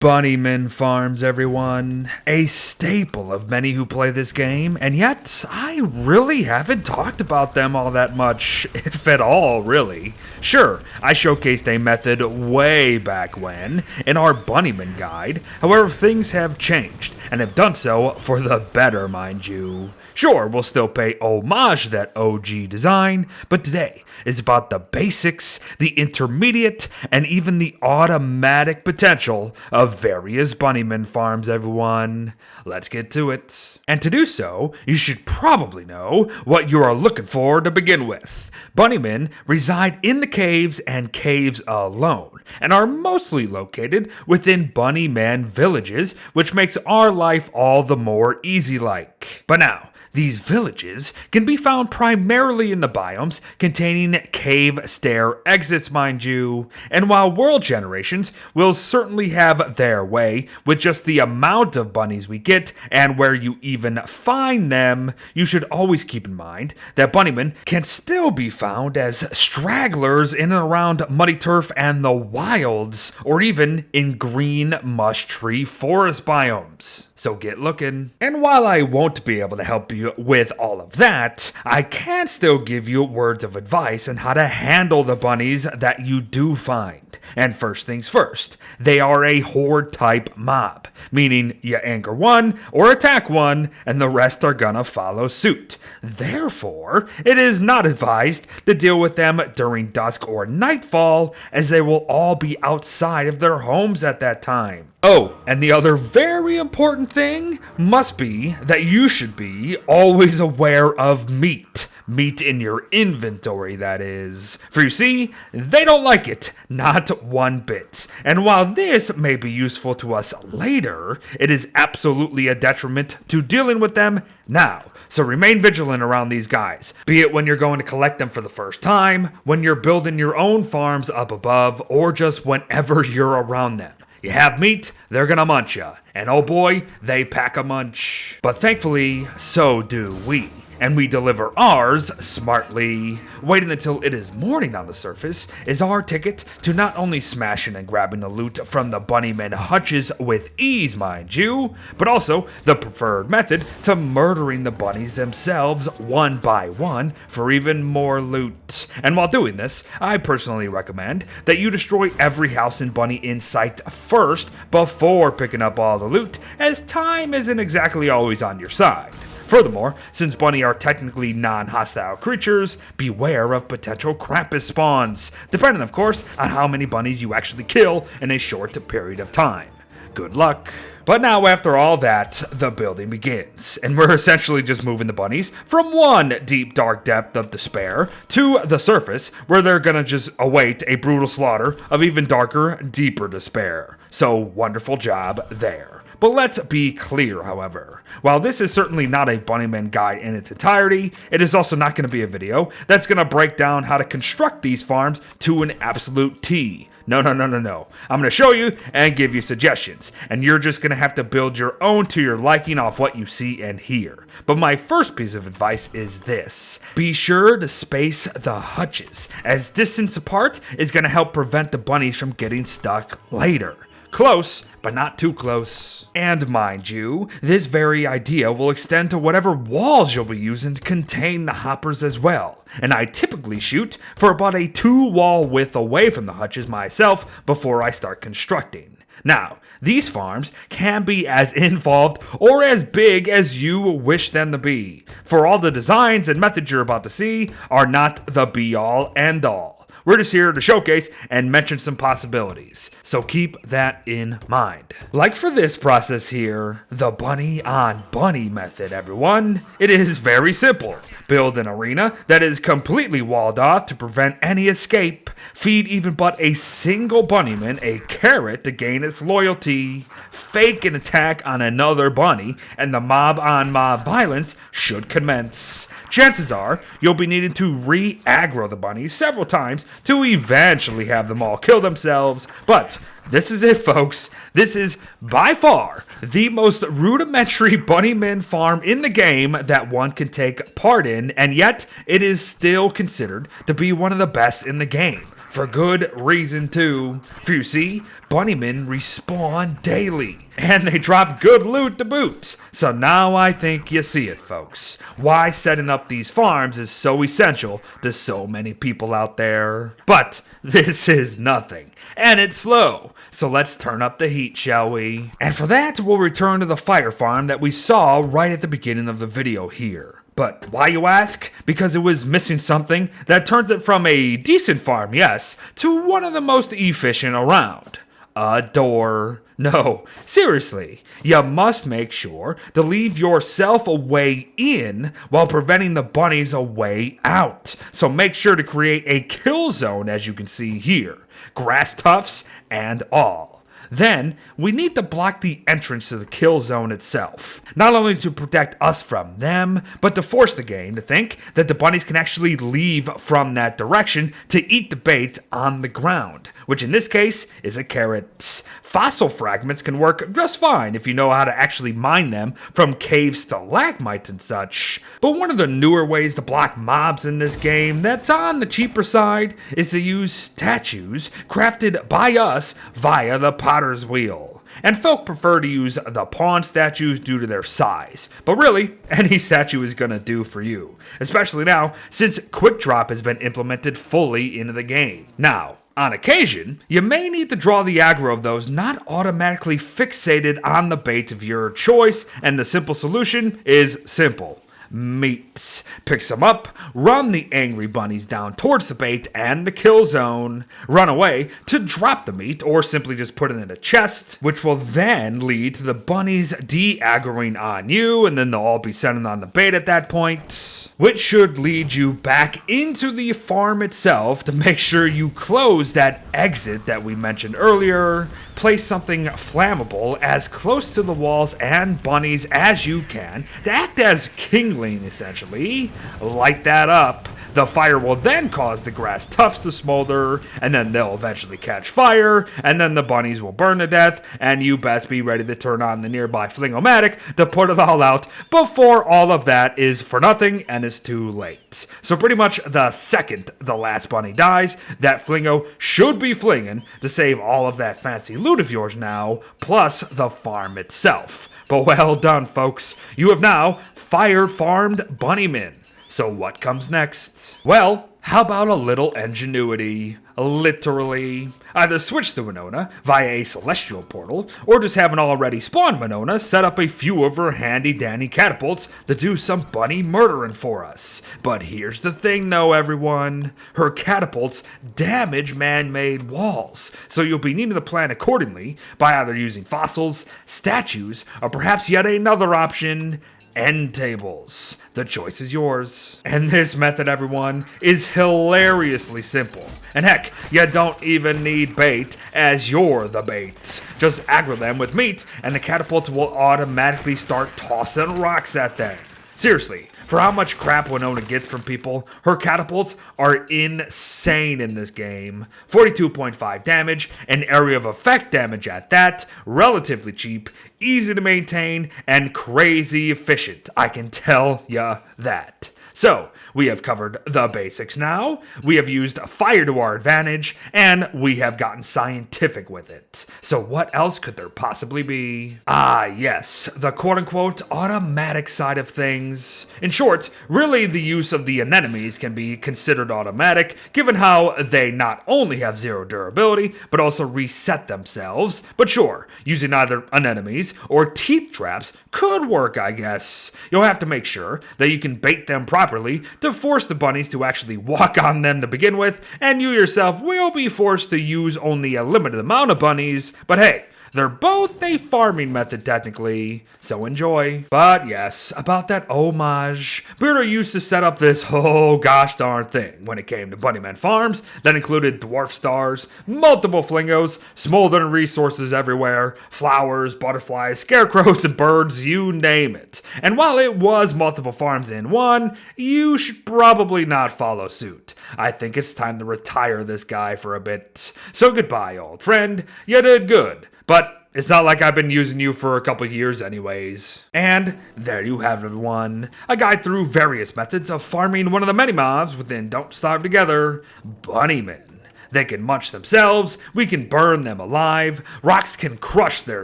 Bunnymen farms, everyone. A staple of many who play this game, and yet I really haven't talked about them all that much, if at all, really. Sure, I showcased a method way back when in our Bunnymen guide, however things have changed, and have done so for the better, mind you. Sure, we'll still pay homage to that OG design, but today is about the basics, the intermediate, and even the automatic potential of various Bunnymen farms, everyone. Let's get to it. And to do so, you should probably know what you are looking for to begin with. Bunnymen reside in the caves and caves alone, and are mostly located within Bunnyman villages, which makes our life all the more easy-like. But now, these villages can be found primarily in the biomes containing cave stair exits, mind you, and while world generations will certainly have their way with just the amount of bunnies we get and where you even find them, you should always keep in mind that bunnymen can still be found as stragglers in and around muddy turf and the wilds, or even in green mush tree forest biomes. So get looking. And while I won't be able to help you with all of that, I can still give you words of advice on how to handle the bunnies that you do find. And first things first, they are a horde type mob, meaning you anger one or attack one and the rest are gonna follow suit. Therefore, it is not advised to deal with them during dusk or nightfall, as they will all be outside of their homes at that time. Oh, and the other very important thing must be that you should be always aware of meat. Meat in your inventory, that is. For you see, they don't like it, not one bit. And while this may be useful to us later, it is absolutely a detriment to dealing with them now. So remain vigilant around these guys, be it when you're going to collect them for the first time, when you're building your own farms up above, or just whenever you're around them. You have meat, they're gonna munch ya. And oh boy, they pack a munch. But thankfully, so do we. And we deliver ours smartly. Waiting until it is morning on the surface is our ticket to not only smashing and grabbing the loot from the Bunnymen hutches with ease, mind you, but also the preferred method to murdering the bunnies themselves one by one for even more loot. And while doing this, I personally recommend that you destroy every house and bunny in sight first before picking up all the loot, as time isn't exactly always on your side. Furthermore, since bunny are technically non-hostile creatures, beware of potential Krampus spawns, depending of course on how many bunnies you actually kill in a short period of time. Good luck. But now after all that, the building begins, and we're essentially just moving the bunnies from one deep dark depth of despair to the surface, where they're gonna just await a brutal slaughter of even darker, deeper despair. So wonderful job there. But let's be clear, however. While this is certainly not a Bunnymen guide in its entirety, it is also not going to be a video that's going to break down how to construct these farms to an absolute T. No. I'm going to show you and give you suggestions, and you're just going to have to build your own to your liking off what you see and hear. But my first piece of advice is this. Be sure to space the hutches, as distance apart is going to help prevent the bunnies from getting stuck later. Close, but not too close. And mind you, this very idea will extend to whatever walls you'll be using to contain the hoppers as well. And I typically shoot for about a 2-wall width away from the hutches myself before I start constructing. Now, these farms can be as involved or as big as you wish them to be, for all the designs and methods you're about to see are not the be-all, end-all. We're just here to showcase and mention some possibilities, so keep that in mind. Like for this process here, the bunny on bunny method, everyone, it is very simple. Build an arena that is completely walled off to prevent any escape. Feed even but a single bunnyman a carrot to gain its loyalty. Fake an attack on another bunny, and the mob on mob violence should commence. Chances are you'll be needing to re-aggro the bunnies several times to eventually have them all kill themselves, but this is it, folks. This is by far the most rudimentary Bunnymen farm in the game that one can take part in, and yet it is still considered to be one of the best in the game. For good reason too. For you see, bunnymen respawn daily. And they drop good loot to boot. So now I think you see it, folks. Why setting up these farms is so essential to so many people out there. But this is nothing. And it's slow. So let's turn up the heat, shall we? And for that, we'll return to the fire farm that we saw right at the beginning of the video here. But why, you ask? Because it was missing something that turns it from a decent farm, yes, to one of the most efficient around. A door. No, seriously, you must make sure to leave yourself a way in while preventing the bunnies a way out. So make sure to create a kill zone, as you can see here. Grass tufts and all. Then, we need to block the entrance to the kill zone itself. Not only to protect us from them, but to force the game to think that the bunnies can actually leave from that direction to eat the bait on the ground, which in this case is a carrot. Fossil fragments can work just fine if you know how to actually mine them from cave stalagmites and such. But one of the newer ways to block mobs in this game that's on the cheaper side is to use statues crafted by us via the Potter's Wheel. And folk prefer to use the pawn statues due to their size. But really, any statue is gonna do for you. Especially now, since Quick Drop has been implemented fully into the game. Now, on occasion, you may need to draw the aggro of those not automatically fixated on the bait of your choice, and the simple solution is simple. Meat. Pick some up, run the angry bunnies down towards the bait and the kill zone, run away to drop the meat, or simply just put it in a chest, which will then lead to the bunnies de-aggroing on you, and then they'll all be sending on the bait at that point, which should lead you back into the farm itself to make sure you close that exit that we mentioned earlier. Place something flammable as close to the walls and bunnies as you can to act as kindling, essentially. Light that up. The fire will then cause the grass tufts to smolder, and then they'll eventually catch fire, and then the bunnies will burn to death, and you best be ready to turn on the nearby Flingomatic to put it all out before all of that is for nothing and is too late. So pretty much the second the last bunny dies, that Flingo should be flinging to save all of that fancy loot of yours now, plus the farm itself. But well done, folks. You have now fire-farmed bunnymen. So what comes next? Well, how about a little ingenuity? Literally. Either switch the Winona via a celestial portal, or just have an already spawned Winona set up a few of her handy-dandy catapults to do some bunny murdering for us. But here's the thing though, everyone. Her catapults damage man-made walls, so you'll be needing to plan accordingly by either using fossils, statues, or perhaps yet another option, end tables. The choice is yours. And this method, everyone, is hilariously simple. And heck, you don't even need bait, as you're the bait. Just aggro them with meat, and the catapults will automatically start tossing rocks at them. Seriously, for how much crap Winona gets from people, her catapults are insane in this game. 42.5 damage, and area of effect damage at that, relatively cheap, easy to maintain, and crazy efficient. I can tell ya that. So, we have covered the basics now, we have used fire to our advantage, and we have gotten scientific with it. So what else could there possibly be? Ah, yes, the quote-unquote automatic side of things. In short, really the use of the anemones can be considered automatic, given how they not only have zero durability, but also reset themselves. But sure, using either anemones or teeth traps could work, I guess. You'll have to make sure that you can bait them properly to force the bunnies to actually walk on them to begin with, and you yourself will be forced to use only a limited amount of bunnies, but hey, they're both a farming method technically, so enjoy. But yes, about that homage, Beardo used to set up this gosh darn thing when it came to Bunnymen farms that included dwarf stars, multiple flingos, smoldering resources everywhere, flowers, butterflies, scarecrows, and birds, you name it. And while it was multiple farms in one, you should probably not follow suit. I think it's time to retire this guy for a bit. So goodbye, old friend. You did good. But it's not like I've been using you for a couple years anyways. And there you have it, everyone. A guide through various methods of farming one of the many mobs within Don't Starve Together, Bunnymen. They can munch themselves, we can burn them alive, rocks can crush their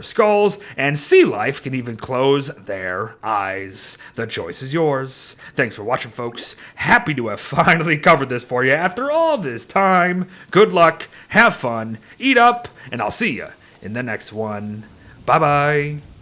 skulls, and sea life can even close their eyes. The choice is yours. Thanks for watching, folks. Happy to have finally covered this for you after all this time. Good luck, have fun, eat up, and I'll see you in the next one. Bye-bye.